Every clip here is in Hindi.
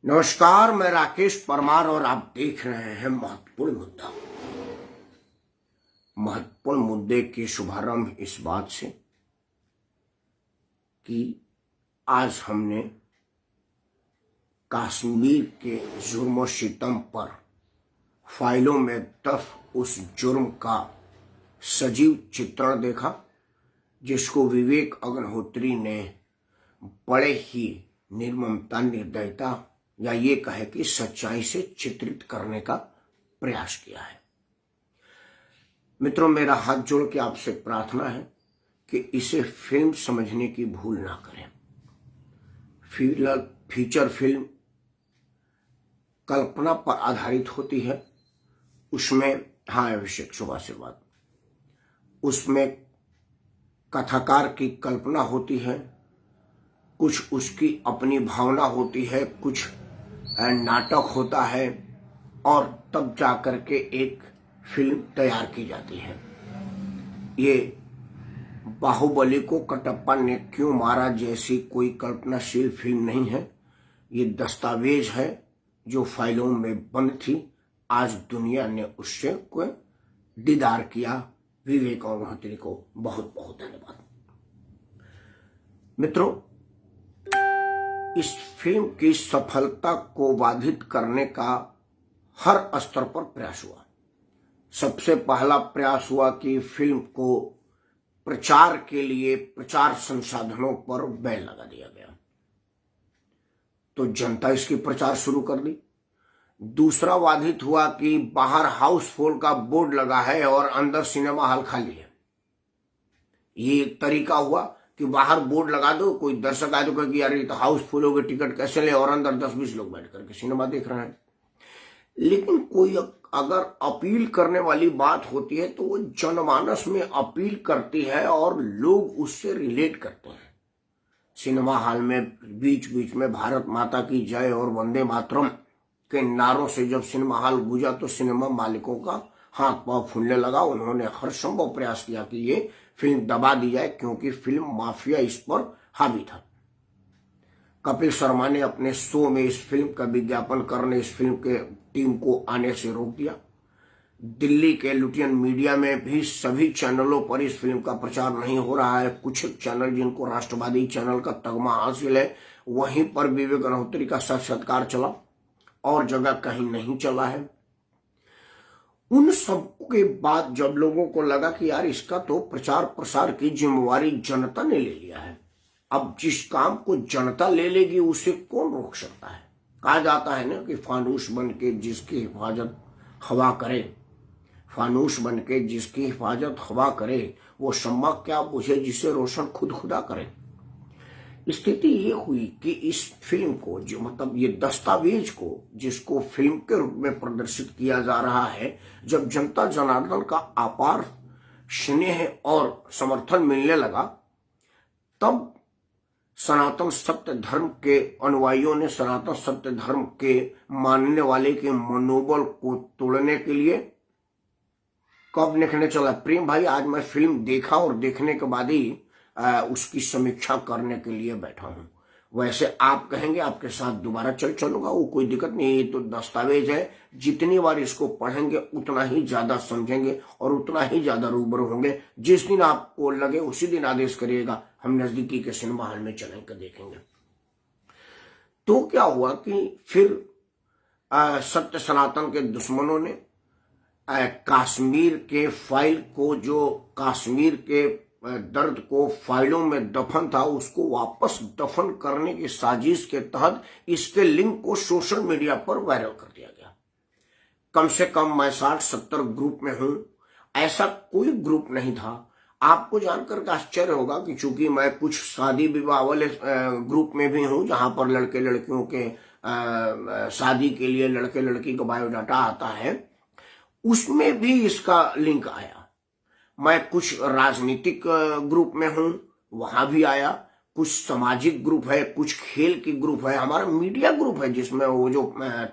नमस्कार, मैं राकेश परमार और आप देख रहे हैं महत्वपूर्ण मुद्दा। महत्वपूर्ण मुद्दे की शुभारंभ इस बात से कि आज हमने कश्मीर के जुर्म सितम पर फाइलों में दफ उस जुर्म का सजीव चित्रण देखा, जिसको विवेक अग्निहोत्री ने बड़े ही निर्ममता, निर्दयता या ये कहे कि सच्चाई से चित्रित करने का प्रयास किया है। मित्रों, मेरा हाथ जोड़ के आपसे प्रार्थना है कि इसे फिल्म समझने की भूल ना करें। फीचर फिल्म कल्पना पर आधारित होती है। उसमें अभिषेक शुभ से बात, उसमें कथाकार की कल्पना होती है, कुछ उसकी अपनी भावना होती है, कुछ नाटक होता है और तब जाकर के एक फिल्म तैयार की जाती है। ये बाहुबली को कटप्पा ने क्यों मारा जैसी कोई कल्पनाशील फिल्म नहीं है। ये दस्तावेज है जो फाइलों में बंद थी। आज दुनिया ने उससे कोई दीदार किया। विवेक अग्निहोत्री को बहुत बहुत धन्यवाद। मित्रों, इस फिल्म की सफलता को बाधित करने का हर स्तर पर प्रयास हुआ। सबसे पहला प्रयास हुआ कि फिल्म को प्रचार के लिए प्रचार संसाधनों पर बैन लगा दिया गया, तो जनता इसकी प्रचार शुरू कर दी। दूसरा बाधित हुआ कि बाहर हाउसफुल का बोर्ड लगा है और अंदर सिनेमा हॉल खाली है। ये एक तरीका हुआ कि बाहर बोर्ड लगा दो, कोई दर्शक आए तो कहे कि यार ये तो हाउसफुल हो गए, टिकट कैसे ले, और अंदर 10-20 लोग बैठ करके सिनेमा देख रहे हैं। लेकिन कोई अगर अपील करने वाली बात होती है तो वो जनमानस में अपील करती है और लोग उससे रिलेट करते हैं। सिनेमा हॉल में बीच बीच में भारत माता की जय और वंदे मातरम के नारों से जब सिनेमा हॉल गूंजा तो सिनेमा मालिकों का हाथ पांव फूलने लगा। उन्होंने हर संभव प्रयास किया कि ये फिल्म दबा दी जाए, क्योंकि फिल्म माफिया इस पर हावी था। कपिल शर्मा ने अपने शो में इस फिल्म का विज्ञापन करने इस फिल्म के टीम को आने से रोक दिया। दिल्ली के लुटियन मीडिया में भी सभी चैनलों पर इस फिल्म का प्रचार नहीं हो रहा है। कुछ चैनल जिनको राष्ट्रवादी चैनल का तगमा हासिल है, वहीं पर विवेक अग्निहोत्री का साक्षात्कार चला और जगह कहीं नहीं चला है। उन सब के बाद जब लोगों को लगा कि यार इसका तो प्रचार प्रसार की जिम्मेवारी जनता ने ले लिया है, अब जिस काम को जनता ले लेगी उसे कौन रोक सकता है। कहा जाता है ना कि फानूस बन के जिसकी हिफाजत हवा करे, फानूस बन के जिसकी हिफाजत हवा करे, वो शम्मा क्या बुझे जिसे रोशन खुद खुदा करे। स्थिति ये हुई कि इस फिल्म को, जो मतलब ये दस्तावेज को जिसको फिल्म के रूप में प्रदर्शित किया जा रहा है, जब जनता जनार्दन का अपार स्नेह और समर्थन मिलने लगा, तब सनातन सत्य धर्म के अनुयायियों ने सनातन सत्य धर्म के मानने वाले के मनोबल को तोड़ने के लिए कब लिखने चला, प्रेम भाई आज मैं फिल्म देखा और देखने के बाद ही उसकी समीक्षा करने के लिए बैठा हूं। वैसे आप कहेंगे आपके साथ दोबारा चलूंगा, वो कोई दिक्कत नहीं। ये तो दस्तावेज है, जितनी बार इसको पढ़ेंगे उतना ही ज्यादा समझेंगे और उतना ही ज्यादा रूबरू होंगे। जिस दिन आपको लगे उसी दिन आदेश करिएगा, हम नजदीकी के सिनेमा हॉल में चलेंगे, देखेंगे। तो क्या हुआ कि फिर सत्य सनातन के दुश्मनों ने कश्मीर के फाइल को, जो कश्मीर के दर्द को फाइलों में दफन था, उसको वापस दफन करने की साजिश के तहत इसके लिंक को सोशल मीडिया पर वायरल कर दिया गया। कम से कम मैं 60-70 ग्रुप में हूं, ऐसा कोई ग्रुप नहीं था। आपको जानकर आश्चर्य होगा कि चूंकि मैं कुछ शादी विवाह वाले ग्रुप में भी हूं, जहां पर लड़के लड़कियों के शादी के लिए लड़के लड़की का बायोडाटा आता है, उसमें भी इसका लिंक आया। मैं कुछ राजनीतिक ग्रुप में हूं, वहां भी आया। कुछ सामाजिक ग्रुप है, कुछ खेल की ग्रुप है, हमारा मीडिया ग्रुप है जिसमें वो जो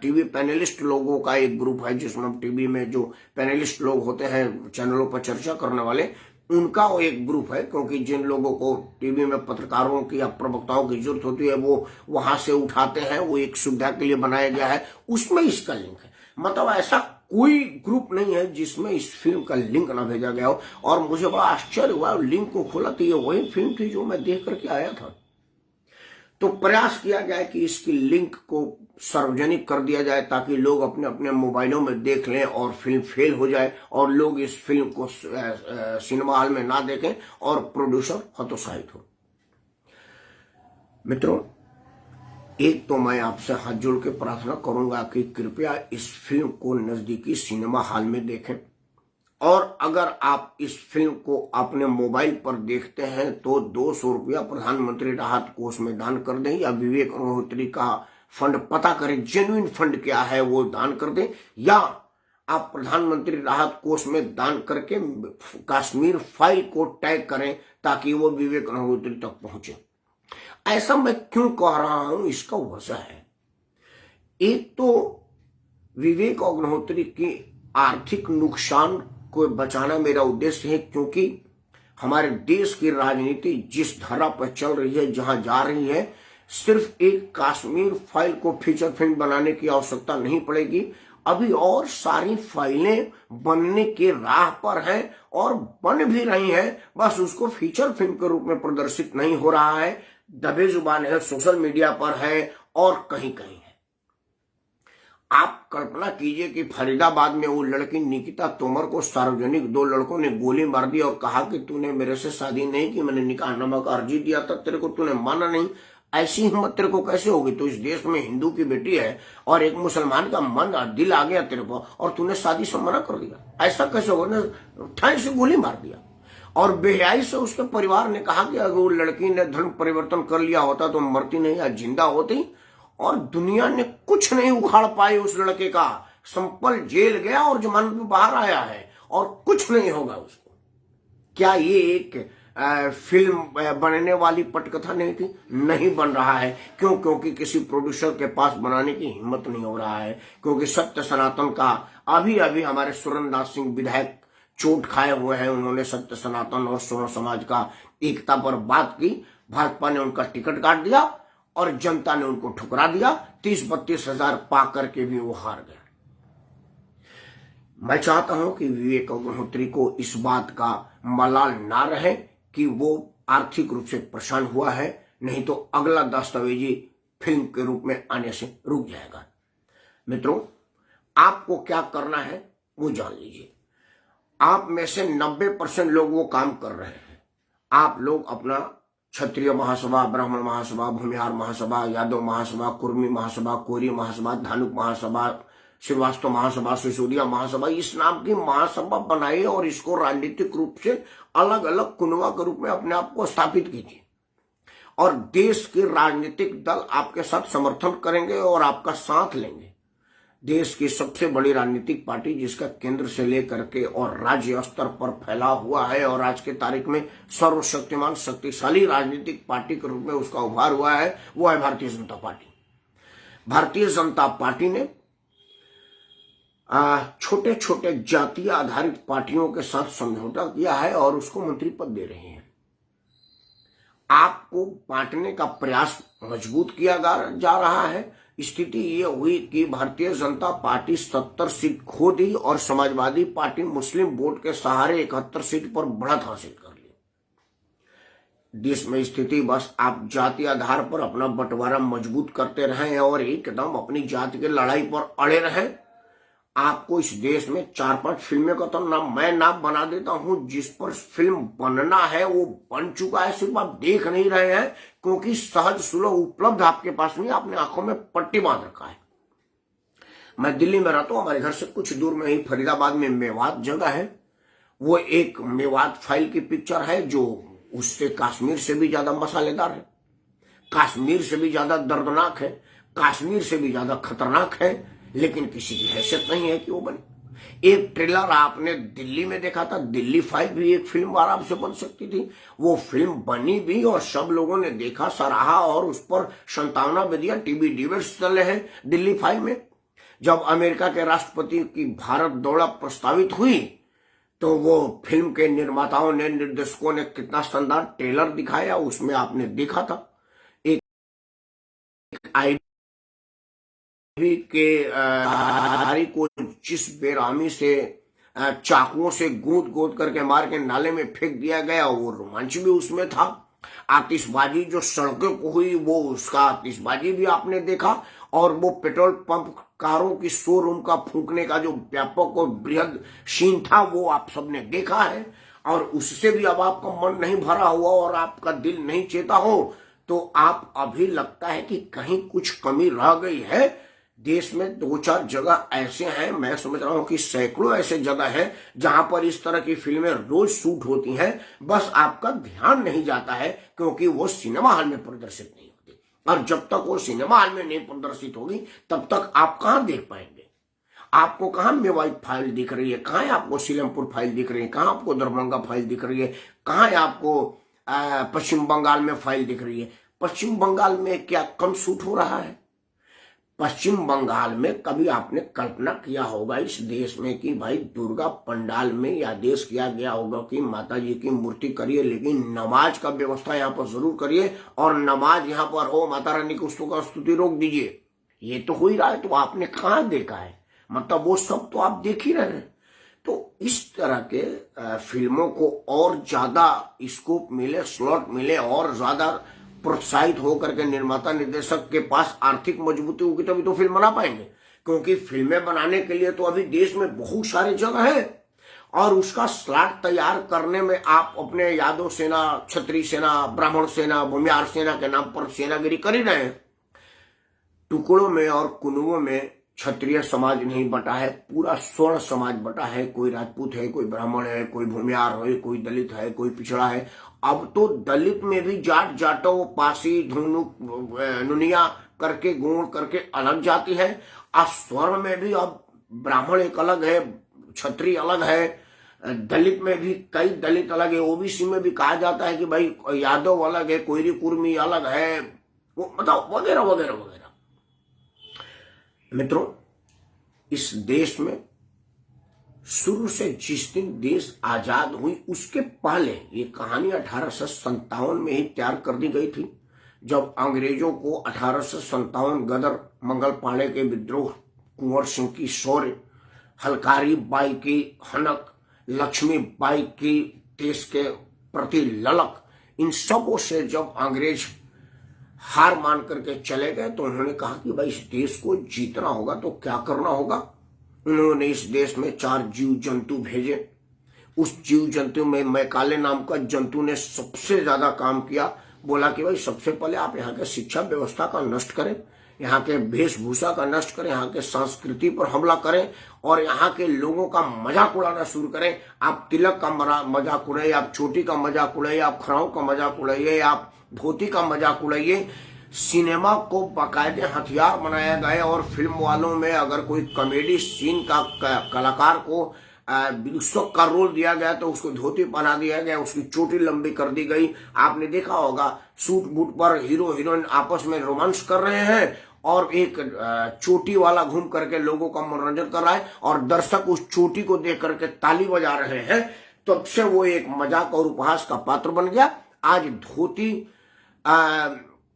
टीवी पैनलिस्ट लोगों का एक ग्रुप है, जिसमें टीवी में जो पैनलिस्ट लोग होते हैं चैनलों पर चर्चा करने वाले, उनका वो एक ग्रुप है, क्योंकि जिन लोगों को टीवी में पत्रकारों की या प्रवक्ताओं की जरूरत होती है वो वहां से उठाते हैं, वो एक सुविधा के लिए बनाया गया है, उसमें इसका लिंक है। मतलब ऐसा कोई ग्रुप नहीं है जिसमें इस फिल्म का लिंक ना भेजा गया हो। और मुझे बड़ा आश्चर्य हुआ, लिंक को खोला तो ये वही फिल्म थी जो मैं देख करके आया था। तो प्रयास किया गया कि इसकी लिंक को सार्वजनिक कर दिया जाए ताकि लोग अपने अपने मोबाइलों में देख लें और फिल्म फेल हो जाए और लोग इस फिल्म को सिनेमा हॉल में ना देखें और प्रोड्यूसर हतोत्साहित हो। मित्रों, एक तो मैं आपसे हाथ जोड़ के प्रार्थना करूंगा कि कृपया इस फिल्म को नजदीकी सिनेमा हॉल में देखें, और अगर आप इस फिल्म को अपने मोबाइल पर देखते हैं तो 200 रुपया प्रधानमंत्री राहत कोष में दान कर दें, या विवेक अग्निहोत्री का फंड पता करें जेन्युइन फंड क्या है वो दान कर दें, या आप प्रधानमंत्री राहत कोष में दान करके कश्मीर फाइल को टैग करें ताकि वो विवेक अग्निहोत्री तक पहुंचे। ऐसा मैं क्यों कह रहा हूं, इसका वजह है, एक तो विवेक अग्निहोत्री की आर्थिक नुकसान को बचाना मेरा उद्देश्य है, क्योंकि हमारे देश की राजनीति जिस धारा पर चल रही है, जहां जा रही है, सिर्फ एक कश्मीर फाइल को फीचर फिल्म बनाने की आवश्यकता नहीं पड़ेगी। अभी और सारी फाइलें बनने के राह पर हैं और बन भी रही हैं, बस उसको फीचर फिल्म के रूप में प्रदर्शित नहीं हो रहा है, दबे जुबान है, सोशल मीडिया पर है और कहीं कहीं है। आप कल्पना कीजिए कि फरीदाबाद में वो लड़की निकिता तोमर को सार्वजनिक 2 लड़कों ने गोली मार दी और कहा कि तूने मेरे से शादी नहीं की, मैंने निकाहनामा का अर्जी दिया था तेरे को, तूने माना नहीं। ऐसी हिम्मत तेरे को कैसे होगी? तो इस देश में हिंदू की बेटी है और एक मुसलमान का मन दिल आ गया तेरे को और तूने शादी से मना कर दिया, ऐसा कैसे होगा? ठाई से गोली मार दिया। और बेहयाई से उसके परिवार ने कहा कि अगर वो लड़की ने धर्म परिवर्तन कर लिया होता तो मरती नहीं या जिंदा होती, और दुनिया ने कुछ नहीं उखाड़ पाई उस लड़के का। सिंपल जेल गया और जमानत में बाहर आया है और कुछ नहीं होगा उसको। क्या ये एक फिल्म बनने वाली पटकथा नहीं थी? नहीं बन रहा है। क्यों? क्योंकि किसी प्रोड्यूसर के पास बनाने की हिम्मत नहीं हो रहा है, क्योंकि सत्य सनातन का अभी अभी हमारे सुरेंद्र सिंह विधायक चोट खाए हुए हैं। उन्होंने सत्य सनातन और सोना समाज का एकता पर बात की, भाजपा ने उनका टिकट काट दिया और जनता ने उनको ठुकरा दिया। 30-32 हजार पा करके भी वो हार गए। मैं चाहता हूं कि विवेक अग्निहोत्री को इस बात का मलाल ना रहे कि वो आर्थिक रूप से परेशान हुआ है, नहीं तो अगला दस्तावेजी फिल्म के रूप में आने से रुक जाएगा। मित्रों, आपको क्या करना है वो जान लीजिए। आप में से 90% लोग वो काम कर रहे हैं। आप लोग अपना क्षत्रिय महासभा, ब्राह्मण महासभा, भूमिहार महासभा, यादव महासभा, कुर्मी महासभा, कोरी महासभा, धानुक महासभा, श्रीवास्तव महासभा, सिसोदिया महासभा, इस नाम की महासभा बनाइए और इसको राजनीतिक रूप से अलग अलग कुनवा के रूप में अपने आप को स्थापित कीजिए, और देश के राजनीतिक दल आपके साथ समर्थन करेंगे और आपका साथ लेंगे। देश की सबसे बड़ी राजनीतिक पार्टी जिसका केंद्र से लेकर के और राज्य स्तर पर फैला हुआ है और आज के तारीख में सर्वशक्तिमान शक्तिशाली राजनीतिक पार्टी के रूप में उसका उभार हुआ है, वो है भारतीय जनता पार्टी। भारतीय जनता पार्टी ने छोटे छोटे जातीय आधारित पार्टियों के साथ समझौता किया है और उसको मंत्री पद दे रहे हैं। आपको बांटने का प्रयास मजबूत किया जा रहा है। स्थिति ये हुई कि भारतीय जनता पार्टी 70 सीट खो दी और समाजवादी पार्टी मुस्लिम वोट के सहारे 71 सीट पर बढ़त हासिल कर ली। देश में स्थिति बस आप जाति आधार पर अपना बंटवारा मजबूत करते रहें और एकदम अपनी जाति के लड़ाई पर अड़े रहें। आपको इस देश में 4-5 फिल्में का तो नाम मैं नाम बना देता हूं जिस पर फिल्म बनना है वो बन चुका है, सिर्फ आप देख नहीं रहे हैं क्योंकि सहज सुलभ उपलब्ध आपके पास नहीं, आपने आंखों में पट्टी बांध रखा है। मैं दिल्ली में रहता हूं, हमारे घर से कुछ दूर में ही फरीदाबाद में मेवात जगह है। वो एक मेवात फाइल की पिक्चर है जो उससे कश्मीर से भी ज्यादा मसालेदार है, कश्मीर से भी ज्यादा दर्दनाक है, कश्मीर से भी ज्यादा खतरनाक है, लेकिन किसी की हैसियत नहीं है कि वो बने। एक ट्रेलर आपने दिल्ली में देखा था, दिल्ली फाइल भी एक फिल्म आराम से बन सकती थी। वो फिल्म बनी भी और सब लोगों ने देखा, सराहा और उस पर 57 भी दिया। टीवी डिबेट्स चले हैं दिल्ली फाइल में। जब अमेरिका के राष्ट्रपति की भारत दौरा प्रस्तावित हुई तो वो फिल्म के निर्माताओं ने, निर्देशकों ने कितना शानदार ट्रेलर दिखाया, उसमें आपने देखा था एक आईवी के धारी को जिस बेरामी से चाकुओं से गोद गोद करके मार के नाले में फेंक दिया गया, वो रोमांच भी उसमें था। आतिशबाजी जो सड़कों को हुई, वो उसका आतिशबाजी भी आपने देखा। और वो पेट्रोल पंप कारों की शोरूम का फूंकने का जो व्यापक और बृहद सीन था, वो आप सबने देखा है। और उससे भी अब आपका मन नहीं भरा हुआ और आपका दिल नहीं चेता हो, तो आप अभी लगता है कि कहीं कुछ कमी रह गई है। देश में 2-4 जगह ऐसे हैं, मैं समझ रहा हूं कि सैकड़ों ऐसे जगह हैं जहां पर इस तरह की फिल्में रोज शूट होती हैं, बस आपका ध्यान नहीं जाता है क्योंकि वो सिनेमा हॉल में प्रदर्शित नहीं होती। और जब तक वो सिनेमा हॉल में नहीं प्रदर्शित होगी, तब तक आप कहां देख पाएंगे? आपको कहां मेवाई फाइल दिख रही है, कहां आपको सीलमपुर फाइल दिख रही है, कहां आपको दरभंगा फाइल दिख रही है, कहां आपको पश्चिम बंगाल में फाइल दिख रही है? पश्चिम बंगाल में क्या कम शूट हो रहा है? पश्चिम बंगाल में कभी आपने कल्पना किया होगा इस देश में कि भाई दुर्गा पंडाल में ये आदेश किया गया होगा कि माता जी की मूर्ति करिए, लेकिन नमाज का व्यवस्था यहाँ पर जरूर करिए, और नमाज यहाँ पर हो, माता रानी की स्तुति का स्तुति रोक दीजिए। ये तो हो ही रहा है, तो आपने कहाँ देखा है? मतलब वो सब तो आप देख ही रहे हैं। तो इस तरह के फिल्मों को और ज्यादा स्कोप मिले, स्लॉट मिले, और ज्यादा प्रोत्साहित होकर के निर्माता निर्देशक के पास आर्थिक मजबूती होगी तभी तो फिल्म बना पाएंगे। क्योंकि फिल्में बनाने के लिए तो अभी देश में बहुत सारे जगह है, और उसका स्लॉट तैयार करने में आप अपने यादव सेना, क्षत्रिय सेना, ब्राह्मण सेना, भूमिहार सेना के नाम पर सेनागिरी कर ही रहे हैं। टुकड़ों में और कुनबों में क्षत्रिय समाज नहीं बटा है, पूरा स्वर्ण समाज बटा है। कोई राजपूत है, कोई ब्राह्मण है, कोई भूमिहार है, कोई दलित है, कोई पिछड़ा है। अब तो दलित में भी जाट जाटो, पासी, धुनुक, नुनिया करके, गुण करके अलग जाति है। और स्वर्ण में भी अब ब्राह्मण एक अलग है, क्षत्रिय अलग है, दलित में भी कई दलित अलग है, ओबीसी में भी कहा जाता है कि भाई यादव अलग है, कोयरी कुर्मी अलग है, वो मतलब वगैरह वगैरह वगैरह। मित्रों, इस देश में शुरू से जिस दिन देश आजाद हुई उसके पहले ये कहानी 1857 में ही तैयार कर दी गई थी, जब अंग्रेजों को 1857 गदर मंगल पांडे के विद्रोह, कुंवर सिंह की शौर्य, हलकारी बाई की हनक, लक्ष्मी बाई की देश के प्रति ललक, इन सबों से जब अंग्रेज हार मान करके चले गए, तो उन्होंने कहा कि भाई इस देश को जीतना होगा तो क्या करना होगा। उन्होंने इस देश में 4 जीव जंतु भेजे। उस जीव जंतु में मैकाले नाम का जंतु ने सबसे ज्यादा काम किया। बोला कि भाई सबसे पहले आप यहाँ के शिक्षा व्यवस्था का नष्ट करें, यहाँ के वेशभूषा का नष्ट करें, यहाँ के संस्कृति पर हमला करें, और यहाँ के लोगों का मजाक उड़ाना शुरू करें। आप तिलक का मजाक उड़ाइए, आप चोटी का मजाक उड़ाइए, आप खड़ाऊ का मजाक उड़ाइए, आप धोती का मजाक उड़ाइए। सिनेमा को बाकायदे हथियार बनाया गया, और फिल्म वालों में अगर कोई कॉमेडी सीन का कलाकार को विदूषक का रोल दिया गया तो उसको धोती पहना दिया गया, उसकी चोटी लंबी कर दी गई। आपने देखा होगा सूट बूट पर हीरो हीरोइन आपस में रोमांस कर रहे हैं, और एक चोटी वाला घूम करके लोगों का मनोरंजन कर रहा है, और दर्शक उस चोटी को देख करके ताली बजा रहे हैं। तब से वो एक मजाक और उपहास का पात्र बन गया। आज धोती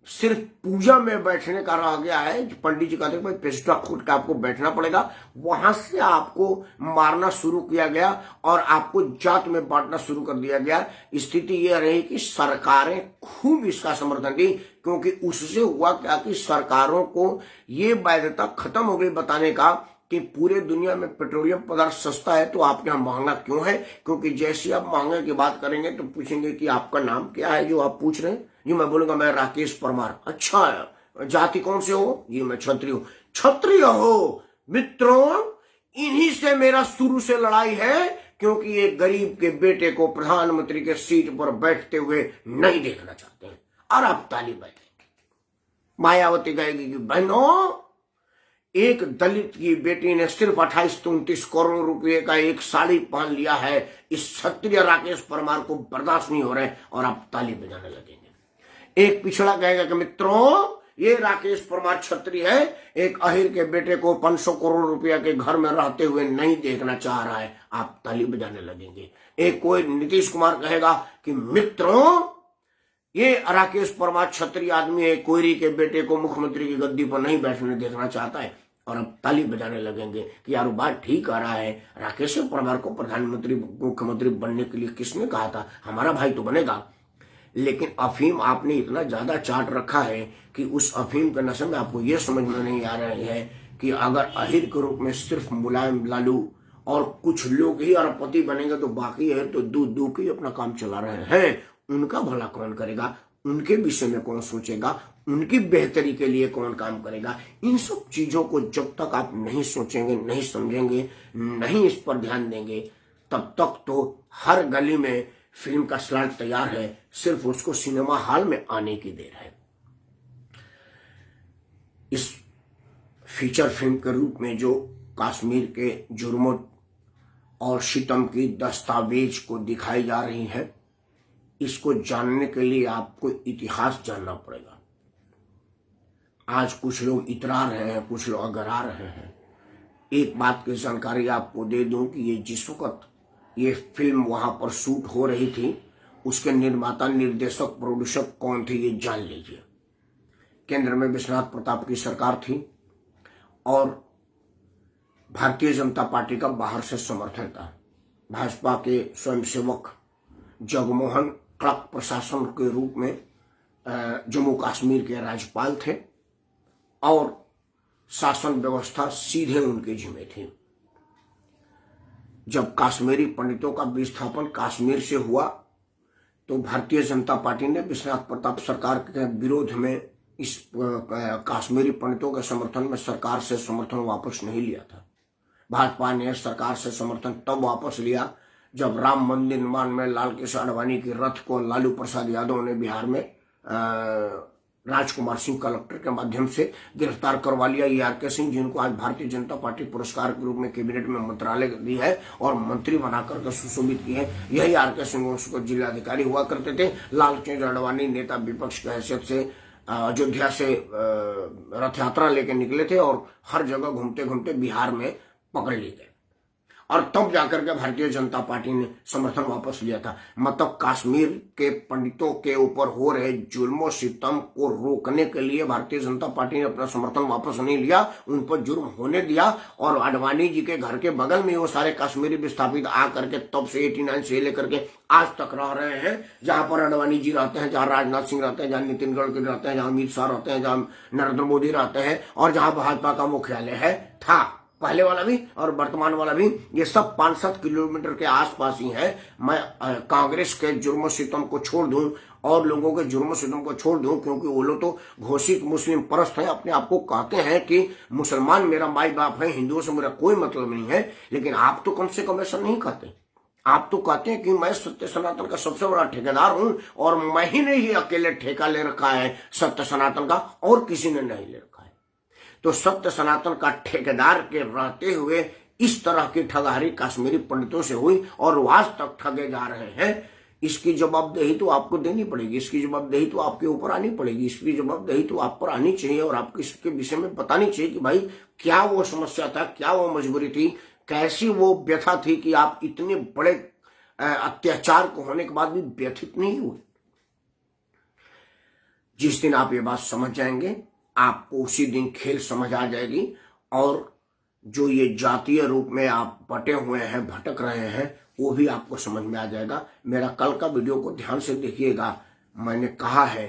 सिर्फ पूजा में बैठने का रह गया है। पंडित जी कहते हैं भाई पेस्टा खोद के आपको बैठना पड़ेगा, वहां से आपको मारना शुरू किया गया और आपको जात में बांटना शुरू कर दिया गया। स्थिति यह रही कि सरकारें खूब इसका समर्थन दी, क्योंकि उससे हुआ क्या कि सरकारों को ये बाध्यता खत्म हो गई बताने का कि पूरे दुनिया में पेट्रोलियम पदार्थ सस्ता है तो आपके यहाँ महंगा क्यों है। क्योंकि जैसे आप महंगे की बात करेंगे तो पूछेंगे कि आपका नाम क्या है जो आप पूछ रहे हैं। जी मैं बोलूंगा मैं राकेश परमार। अच्छा, जाति कौन से हो? जी मैं क्षत्रिय हूं। क्षत्रिय हो? मित्रों, इन्हीं से मेरा शुरू से लड़ाई है, क्योंकि एक गरीब के बेटे को प्रधानमंत्री के सीट पर बैठते हुए नहीं देखना चाहते हैं। और आप ताली बजाएंगे। मायावती कहेगी कि बहनों, एक दलित की बेटी ने सिर्फ 28-29 करोड़ रुपए का एक साड़ी पहन लिया है, इस क्षत्रिय राकेश परमार को बर्दाश्त नहीं हो रहा है, और आप ताली बजाने लगेंगे। एक पिछड़ा कहेगा कि मित्रों, ये राकेश परमार छत्री है, एक अहिर के बेटे को 500 करोड़ रुपया के घर में रहते हुए नहीं देखना चाह रहा है, आप ताली बजाने लगेंगे। एक कोई नीतीश कुमार कहेगा कि मित्रों ये राकेश परमार छत्री आदमी है, कोयरी के बेटे को मुख्यमंत्री की गद्दी पर नहीं बैठने देखना चाहता है, और अब ताली बजाने लगेंगे कि यार बात ठीक आ रहा है, राकेश परमार को प्रधानमंत्री मुख्यमंत्री बनने के लिए किसने कहा था, हमारा भाई तो बनेगा। लेकिन अफीम आपने इतना ज्यादा चाट रखा है कि उस अफीम के नशे में आपको यह समझ में नहीं आ रहा है कि अगर अहिर के रूप में सिर्फ मुलायम लालू और कुछ लोग ही अरबपति बनेंगे तो बाकी है तो दूध ही अपना काम चला रहे हैं, उनका भला कौन करेगा, उनके विषय में कौन सोचेगा, उनकी बेहतरी के लिए कौन काम करेगा। इन सब चीजों को जब तक आप नहीं सोचेंगे, नहीं समझेंगे, नहीं इस पर ध्यान देंगे, तब तक तो हर गली में फिल्म का स्लॉट तैयार है, सिर्फ उसको सिनेमा हॉल में आने की देर है। इस फीचर फिल्म के रूप में जो कश्मीर के जुर्मों और सितम की दस्तावेज को दिखाई जा रही है, इसको जानने के लिए आपको इतिहास जानना पड़ेगा। आज कुछ लोग इतरा रहे हैं, कुछ लोग अगरा रहे हैं। एक बात की जानकारी आपको दे दूं कि ये जिस वक्त ये फिल्म वहां पर शूट हो रही थी, उसके निर्माता, निर्देशक, प्रोड्यूसर कौन थे ये जान लीजिए। केंद्र में विश्वनाथ प्रताप की सरकार थी और भारतीय जनता पार्टी का बाहर से समर्थन था। भाजपा के स्वयंसेवक जगमोहन क्लर्क प्रशासन के रूप में जम्मू कश्मीर के राज्यपाल थे और शासन व्यवस्था सीधे उनके जिम्मे थी। जब कश्मीरी पंडितों का विस्थापन कश्मीर से हुआ तो भारतीय जनता पार्टी ने विश्वनाथ प्रताप सरकार के विरोध में इस कश्मीरी पंडितों के समर्थन में सरकार से समर्थन वापस नहीं लिया था। भाजपा ने सरकार से समर्थन तब वापस लिया जब राम मंदिर निर्माण में लाल कृष्ण आडवाणी की रथ को लालू प्रसाद यादव ने बिहार में राजकुमार सिंह कलेक्टर के माध्यम से गिरफ्तार करवा लिया। ERK सिंह, जिनको आज भारतीय जनता पार्टी पुरस्कार के रूप में कैबिनेट में मंत्रालय दी है और मंत्री बनाकर के सुशोभित की है। यही ERK सिंह उसको जिलाधिकारी हुआ करते थे। लालकृष्ण आडवाणी नेता विपक्ष की हैसियत से अयोध्या से रथ यात्रा लेके निकले थे और हर जगह घूमते घूमते बिहार में पकड़ लिए गए और तब जाकर के भारतीय जनता पार्टी ने समर्थन वापस लिया था। मतलब कश्मीर के पंडितों के ऊपर हो रहे जुल्मों सितम को रोकने के लिए भारतीय जनता पार्टी ने अपना समर्थन वापस नहीं लिया, उन पर जुर्म होने दिया और आडवाणी जी के घर के बगल में वो सारे कश्मीरी विस्थापित आ करके तब से 89 से लेकर के आज तक रह रहे हैं। जहां पर आडवाणी जी रहते हैं, जहां राजनाथ सिंह रहते हैं, जहां नितिन गडकरी रहते हैं, जहां अमित शाह रहते हैं, जहां नरेंद्र मोदी रहते हैं और जहां भाजपा का मुख्यालय है था, पहले वाला भी और वर्तमान वाला भी, ये सब 5-7 किलोमीटर के आसपास ही है। मैं कांग्रेस के जुर्म सितम को छोड़ दूं और लोगों के जुर्म सितम को छोड़ दूं, क्योंकि वो लोग तो घोषित मुस्लिम परस्त हैं, अपने आप को कहते हैं कि मुसलमान मेरा माई बाप है, हिंदुओं से मेरा कोई मतलब नहीं है। लेकिन आप तो कम से कम ऐसा नहीं कहते। आप तो कहते हैं कि मैं सत्य सनातन का सबसे बड़ा ठेकेदार हूं और मैं ही नहीं अकेले ठेका ले रखा है सत्य सनातन का, और किसी ने नहीं ले रखा है। तो सत्य सनातन का ठेकेदार के रहते हुए इस तरह की ठगहारी कश्मीरी पंडितों से हुई और आज तक ठगे जा रहे हैं। इसकी जवाबदेही तो आपको देनी पड़ेगी, इसकी जवाबदेही तो आपके ऊपर आनी पड़ेगी, इसकी जवाबदेही तो आप पर आनी चाहिए और आपको इसके विषय में बतानी चाहिए कि भाई क्या वो समस्या था, क्या वो मजबूरी थी, कैसी वो व्यथा थी कि आप इतने बड़े अत्याचार को होने के बाद भी व्यथित नहीं हुए। जिस दिन आप ये बात समझ जाएंगे, आपको उसी दिन खेल समझ आ जाएगी और जो ये जातीय रूप में आप बटे हुए हैं, भटक रहे हैं, वो भी आपको समझ में आ जाएगा। मेरा कल का वीडियो को ध्यान से देखिएगा। मैंने कहा है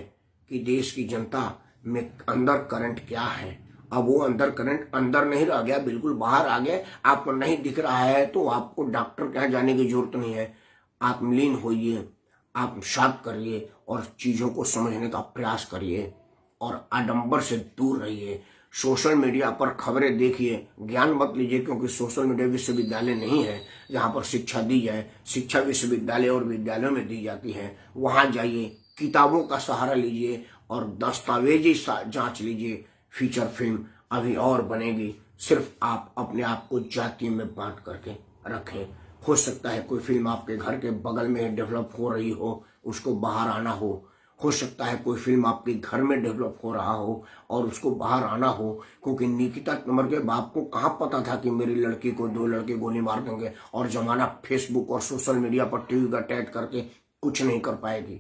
कि देश की जनता में अंदर करंट क्या है। अब वो अंदर करंट अंदर नहीं रह गया, बिल्कुल बाहर आ गया। आपको नहीं दिख रहा है तो आपको डॉक्टर के यहाँ जाने की जरूरत नहीं है। आप लीन होइए, आप शांत करिए और चीजों को समझने का प्रयास करिए और आडंबर से दूर रहिए। सोशल मीडिया पर खबरें देखिए, ज्ञान मत लीजिए, क्योंकि सोशल मीडिया विश्वविद्यालय नहीं है जहां पर शिक्षा दी जाए। शिक्षा विश्वविद्यालय और विद्यालयों में दी जाती है। वहां जाइए, किताबों का सहारा लीजिए और दस्तावेजी जांच लीजिए। फीचर फिल्म अभी और बनेगी, सिर्फ आप अपने आप को जाति में बांट करके रखें। हो सकता है कोई फिल्म आपके घर के बगल में डेवलप हो रही हो, उसको बाहर आना हो हो सकता है कोई फिल्म आपके घर में डेवलप हो रहा हो और उसको बाहर आना हो, क्योंकि निकिता तोमर के बाप को कहाँ पता था कि मेरी लड़की को 2 लड़के गोली मार देंगे और जमाना फेसबुक और सोशल मीडिया पर टीवी का टैग करके कुछ नहीं कर पाएगी।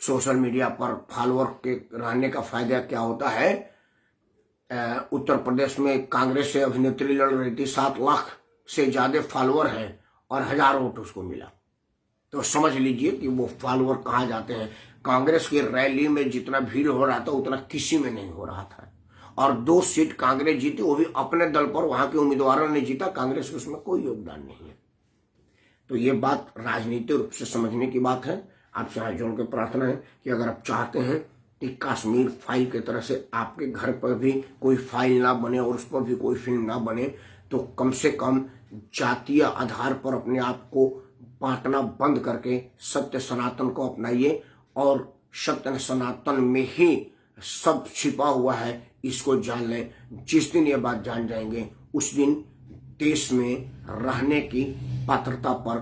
सोशल मीडिया पर फॉलोअर के रहने का फायदा क्या होता है? उत्तर प्रदेश में कांग्रेस से अभिनेत्री लड़ रही थी, 7 लाख से ज्यादा फॉलोअर है और 1000 वोट उसको मिला। तो समझ लीजिए कि वो फॉलोअर कहाँ जाते हैं। कांग्रेस की रैली में जितना भीड़ हो रहा था उतना किसी में नहीं हो रहा था, और 2 सीट कांग्रेस जीती, वो भी अपने दल पर, वहां के उम्मीदवारों ने जीता, कांग्रेस के उसमें कोई योगदान नहीं है। तो ये बात राजनीतिक रूप से समझने की बात है। आपसे हाथ जोड़ के प्रार्थना है कि अगर आप चाहते हैं कि कश्मीर फाइल की तरह से आपके घर पर भी कोई फाइल ना बने और उस पर भी कोई फिल्म ना बने, तो कम से कम जातीय आधार पर अपने आप को बांटना बंद करके सत्य सनातन को अपनाइए, और सत्य सनातन में ही सब छिपा हुआ है, इसको जान लें। जिस दिन ये बात जान जाएंगे उस दिन देश में रहने की पात्रता पर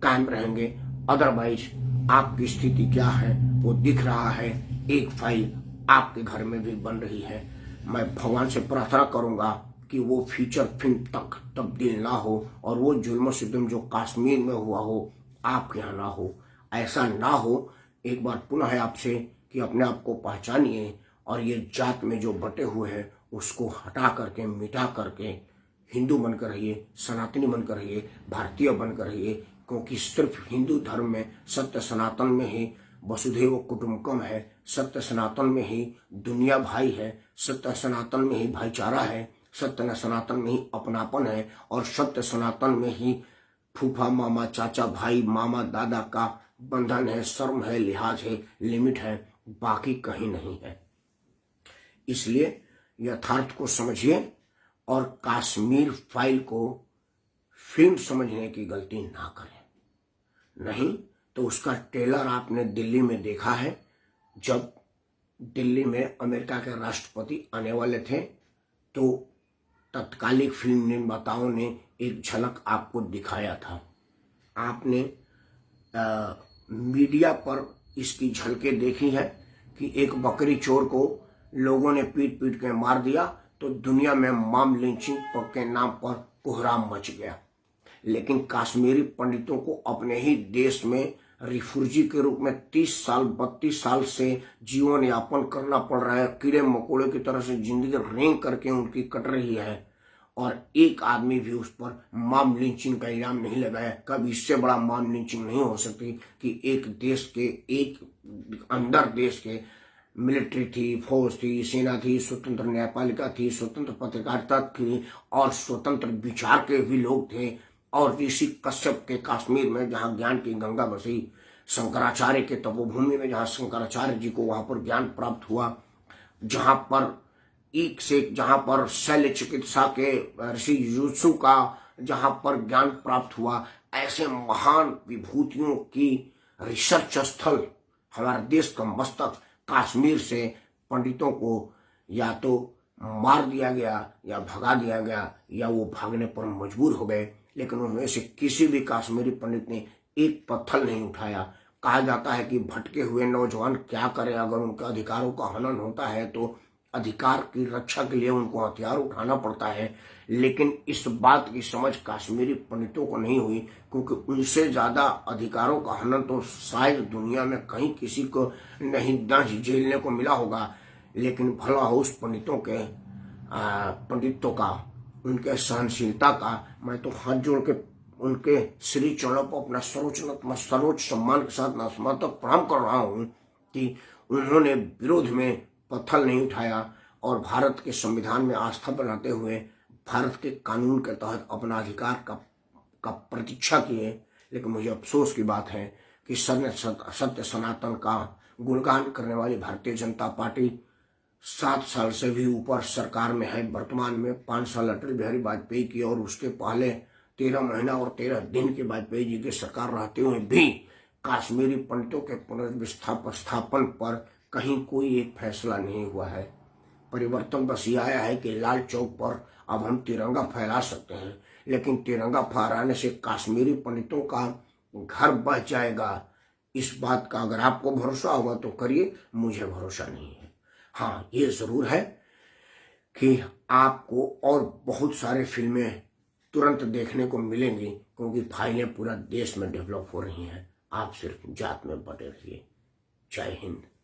कायम रहेंगे। अदरवाइज आपकी स्थिति क्या है वो दिख रहा है, एक फाइल आपके घर में भी बन रही है। मैं भगवान से प्रार्थना करूंगा कि वो फीचर फिल्म तक तब्दील ना हो और वो जुल्म सितम जो कश्मीर में हुआ हो आपके यहाँ ना हो, ऐसा ना हो। एक बार पुनः है आपसे कि अपने आप को पहचानिए और ये जात में जो बटे हुए हैं उसको हटा करके, मिटा करके हिंदू बनकर रहिए, सनातनी बनकर रहिए, भारतीय बनकर रहिए, क्योंकि सिर्फ हिंदू धर्म में, सत्य सनातन में ही वसुधैव कुटुंबकम है, सत्य सनातन में ही दुनिया भाई है, सत्य सनातन में ही भाईचारा है, सत्य सनातन में ही अपनापन है, और सत्य सनातन में ही फूफा मामा चाचा भाई मामा दादा का बंधन है, शर्म है, लिहाज है, लिमिट है, बाकी कहीं नहीं है। इसलिए यथार्थ को समझिए और कश्मीर फाइल को फिल्म समझने की गलती ना करें। नहीं तो उसका ट्रेलर आपने दिल्ली में देखा है, जब दिल्ली में अमेरिका के राष्ट्रपति आने वाले थे तो तत्कालिक फिल्म निर्माताओं ने एक झलक आपको दिखाया था। आपने मीडिया पर इसकी झलकें देखी है कि एक बकरी चोर को लोगों ने पीट पीट के मार दिया तो दुनिया में मॉब लिंचिंग के नाम पर कोहराम मच गया। लेकिन कश्मीरी पंडितों को अपने ही देश में रिफ्यूजी के रूप में 30 साल 32 साल से जीवन यापन करना पड़ रहा है। कीड़े मकोड़े की तरह से जिंदगी रेंग करके उनकी कट रही है, और एक आदमी भी उस पर मॉब लिंचिंग का इल्जाम नहीं लगाया। कभी इससे बड़ा मॉब लिंचिंग नहीं हो सकती कि एक देश के, एक अंदर देश के मिलिट्री थी, फौज थी, सेना थी, स्वतंत्र न्यायपालिका थी, स्वतंत्र पत्रकारिता थी और स्वतंत्र विचार के भी लोग थे। और ऋषि कश्यप के कश्मीर में जहां ज्ञान की गंगा बसी, शंकराचार्य के तपोभूमि में जहां शंकराचार्य जी को वहां पर ज्ञान प्राप्त हुआ, जहां पर एक से जहां पर शल्य चिकित्सा के ऋषि युत्सु का जहां पर ज्ञान प्राप्त हुआ, ऐसे महान विभूतियों की रिसर्च स्थल हमारे देश का मस्तक कश्मीर से पंडितों को या तो मार दिया गया या भगा दिया गया या वो भागने पर मजबूर हो गए, लेकिन उनमें से किसी भी कश्मीरी पंडित ने एक पत्थर नहीं उठाया। कहा जाता है कि भटके हुए नौजवान क्या करें, अगर उनके अधिकारों का हनन होता है तो अधिकार की रक्षा के लिए उनको हथियार उठाना पड़ता है। लेकिन इस बात की समझ कश्मीरी पंडितों को नहीं हुई, क्योंकि उनसे ज्यादा अधिकारों का हनन तो शायद दुनिया में कहीं किसी को नहीं दंश झेलने को मिला होगा। लेकिन भला हो उस पंडितों का, उनके सहनशीलता का। मैं तो हाथ जोड़ के उनके श्री चरणों पर अपना सर्वोच्च सम्मान के साथ नतमस्तक प्रणाम कर रहा हूं कि उन्होंने विरोध में पत्थर नहीं उठाया और भारत के संविधान में आस्था बनाते हुए भारत के कानून के तहत अपना अधिकार का प्रतीक्षा किए। लेकिन मुझे अफसोस की बात है कि सत्य सनातन का गुणगान करने वाली भारतीय जनता पार्टी 7 साल से भी ऊपर सरकार में है। वर्तमान में 5 साल अटल बिहारी वाजपेयी की और उसके पहले 13 महीना और 13 दिन के वाजपेयी जी की सरकार रहते हुए भी कश्मीरी पंडितों के पुनर्स्थापन पर कहीं कोई एक फैसला नहीं हुआ है। परिवर्तन बस ये आया है कि लाल चौक पर अब हम तिरंगा फहरा सकते हैं, लेकिन तिरंगा फहराने से कश्मीरी पंडितों का घर बच जाएगा, इस बात का अगर आपको भरोसा होगा तो करिए, मुझे भरोसा नहीं है। हाँ, ये जरूर है कि आपको और बहुत सारे फिल्में तुरंत देखने को मिलेंगी, क्योंकि फाइलें पूरा देश में डेवलप हो रही हैं। आप सिर्फ जात में बटे रहिए। जय हिंद।